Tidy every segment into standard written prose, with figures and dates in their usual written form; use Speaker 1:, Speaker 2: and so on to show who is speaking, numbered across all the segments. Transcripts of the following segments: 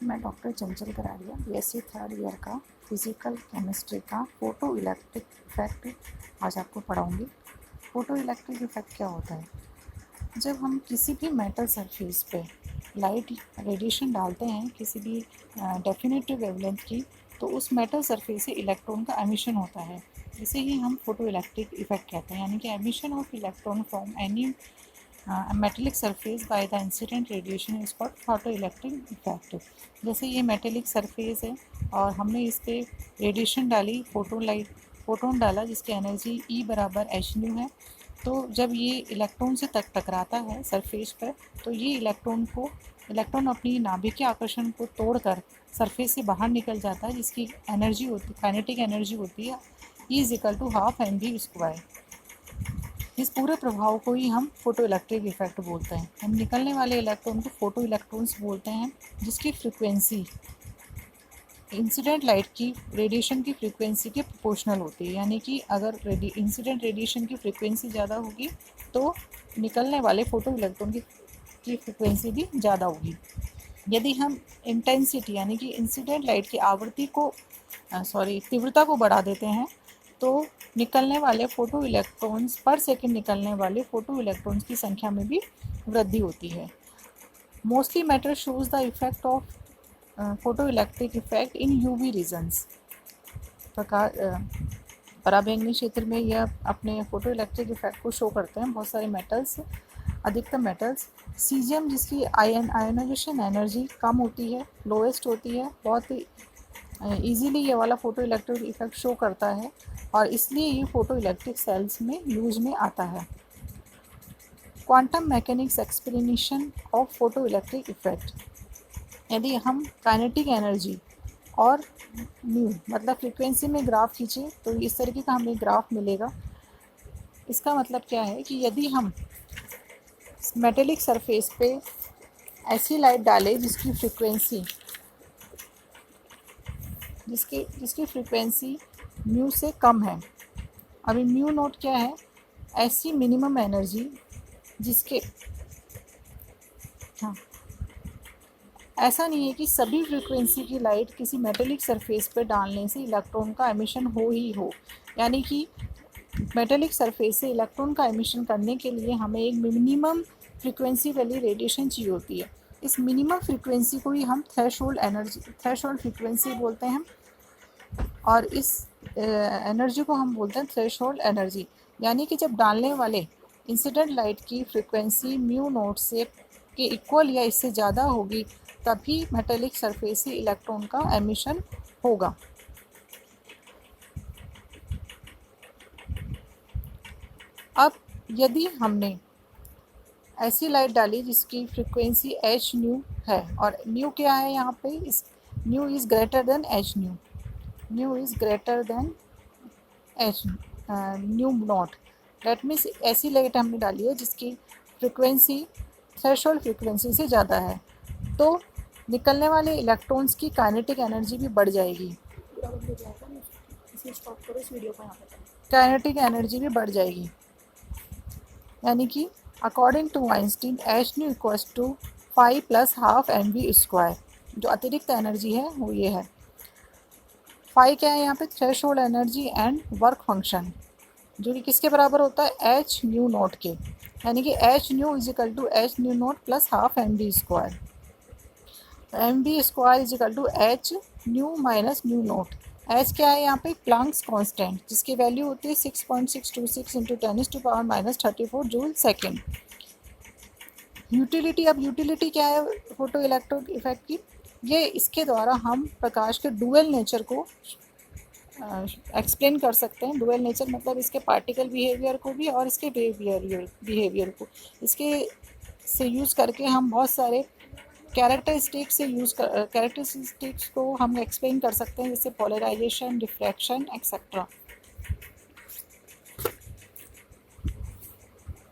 Speaker 1: मैं डॉक्टर चंचल Karadiya BSc third year का physical chemistry का फोटो इलेक्ट्रिक इफेक्ट आज आपको पढ़ाऊँगी। फोटो इलेक्ट्रिक इफेक्ट क्या होता है? जब हम किसी भी मेटल सरफेस पे लाइट रेडिएशन डालते हैं किसी भी डेफिनेटिव वेवलेंथ की, तो उस मेटल सरफेस से इलेक्ट्रॉन का एमिशन होता है। इसे ही हम फोटो इलेक्ट्रिक इफेक्ट कहते हैं, यानी कि emission of electron from any metallic surface by the incident radiation is called photo electric effect. जैसे ये मेटेलिक सरफेस है और हमने इस पर रेडिएशन डाली, फोटोन डाला जिसकी एनर्जी E बराबर h है। तो जब ये इलेक्ट्रॉन से टकराता है सरफेस पर, तो ये इलेक्ट्रॉन अपनी नाभिकीय आकर्षण को तोड़कर सरफेस से बाहर निकल जाता है, जिसकी एनर्जी होती काइनेटिक एनर्जी होती है E=12 mv²। इस पूरे प्रभाव को ही हम फोटो इलेक्ट्रिक इफेक्ट बोलते हैं। हम निकलने वाले इलेक्ट्रॉन को फोटो इलेक्ट्रॉन्स बोलते हैं, जिसकी फ्रिक्वेंसी इंसिडेंट लाइट की रेडिएशन की फ्रीक्वेंसी के प्रोपोर्शनल होती है। यानी कि अगर इंसिडेंट रेडिएशन की फ्रीक्वेंसी ज़्यादा होगी तो निकलने वाले फोटो इलेक्ट्रॉन की फ्रीक्वेंसी भी ज़्यादा होगी। यदि हम इंटेंसिटी यानी कि इंसिडेंट लाइट की तीव्रता को बढ़ा देते हैं, तो निकलने वाले फोटो इलेक्ट्रॉन्स पर सेकंड निकलने वाले फोटो इलेक्ट्रॉन्स की संख्या में भी वृद्धि होती है। Mostly matter shows the effect of photo electric effect in UV regions. पराबैंगनी क्षेत्र में यह अपने फोटो इलेक्ट्रिक इफेक्ट को शो करते हैं बहुत सारे मेटल्स, अधिकतर मेटल्स। सीजियम जिसकी आयनाइजेशन एनर्जी कम होती है, लोएस्ट होती है, बहुत ईजीली ये वाला फोटो इलेक्ट्रिक इफेक्ट शो करता है और इसलिए ये फोटो इलेक्ट्रिक सेल्स में यूज में आता है। Quantum mechanics explanation of photo electric effect. यदि हम काइनेटिक एनर्जी और न्यू मतलब फ्रीक्वेंसी में ग्राफ खींचे तो इस तरीके का हमें ग्राफ मिलेगा। इसका मतलब क्या है कि यदि हम मेटेलिक सरफेस पे ऐसी लाइट डालें जिसकी फ्रीक्वेंसी म्यू से कम है। अभी म्यू नोट क्या है? ऐसी मिनिमम एनर्जी जिसके ऐसा नहीं है कि सभी फ्रीक्वेंसी की लाइट किसी मेटेलिक सरफेस पर डालने से इलेक्ट्रॉन का एमिशन हो ही हो। यानी कि मेटेलिक सरफेस से इलेक्ट्रॉन का एमिशन करने के लिए हमें एक मिनिमम फ्रीक्वेंसी वाली रेडिएशन चाहिए होती है। इस मिनिमम फ्रीक्वेंसी को ही हम थ्रेशोल्ड फ्रीक्वेंसी बोलते हैं और इस एनर्जी को हम बोलते हैं थ्रेशोल्ड एनर्जी। यानी कि जब डालने वाले इंसिडेंट लाइट की फ्रीक्वेंसी म्यू नोट से के इक्वल या इससे ज़्यादा होगी, तभी मेटेलिक सरफेस से इलेक्ट्रॉन का एमिशन होगा। अब यदि हमने ऐसी लाइट डाली जिसकी फ्रीक्वेंसी h न्यू है, और न्यू क्या है यहाँ पे? इस new is greater than h new, new is greater than h nu not. That means ऐसी लाइट हमने डाली है जिसकी फ्रीक्वेंसी थ्रेशोल्ड फ्रीक्वेंसी से ज़्यादा है, तो निकलने वाले इलेक्ट्रॉन्स की काइनेटिक एनर्जी भी बढ़ जाएगी। काइनेटिक एनर्जी भी बढ़ जाएगी। यानी कि according to Einstein h nu equals to 5 + ½ mv²। जो अतिरिक्त एनर्जी है वो ये है। 5 क्या है यहाँ पे? Threshold energy and work function, जो कि किसके बराबर होता है? h न्यू नॉट के। यानी कि h nu equal to h nu naught + ½ mv²। mv² equal to h nu minus nu naught. h क्या है यहाँ पे? प्लांक्स कांस्टेंट, जिसकी वैल्यू होती है 6.626 × 10⁻34 जूल सेकेंड। यूटिलिटी। अब यूटिलिटी क्या है फोटो इलेक्ट्रिक इफेक्ट की? ये इसके द्वारा हम प्रकाश के डुअल नेचर को एक्सप्लेन कर सकते हैं। डुअल नेचर मतलब इसके पार्टिकल बिहेवियर को भी और इसके बिहेवियर को। इसके से यूज़ करके हम बहुत सारे कैरेक्टरिस्टिक्स को हम एक्सप्लेन कर सकते हैं, जैसे polarisation, diffraction etcetera.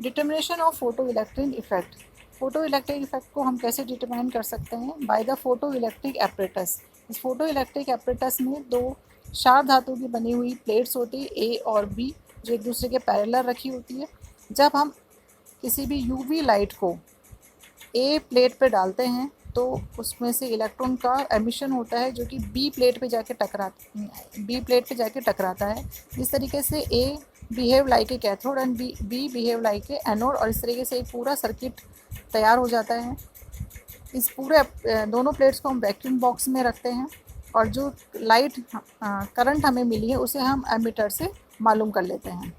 Speaker 1: Determination of photo electric effect. Photo electric effect को हम कैसे डिटरमाइन कर सकते हैं? By the photo electric apparatus. इस फोटो इलेक्ट्रिक एपरेटस में दो क्षार धातु की बनी हुई प्लेट्स होती है A और B, जो एक दूसरे के पैरेलल रखी होती है। जब हम किसी भी यूवी लाइट को A प्लेट पर डालते हैं तो उसमें से इलेक्ट्रॉन का एमिशन होता है जो कि बी प्लेट पे जाके टकराता है। इस तरीके से A behave like a cathode and B behave like a anode, और इस तरीके से एक पूरा सर्किट तैयार हो जाता है। इस पूरे दोनों प्लेट्स को हम वैक्यूम बॉक्स में रखते हैं और जो लाइट करंट हमें मिली है उसे हम एमीटर से मालूम कर लेते हैं।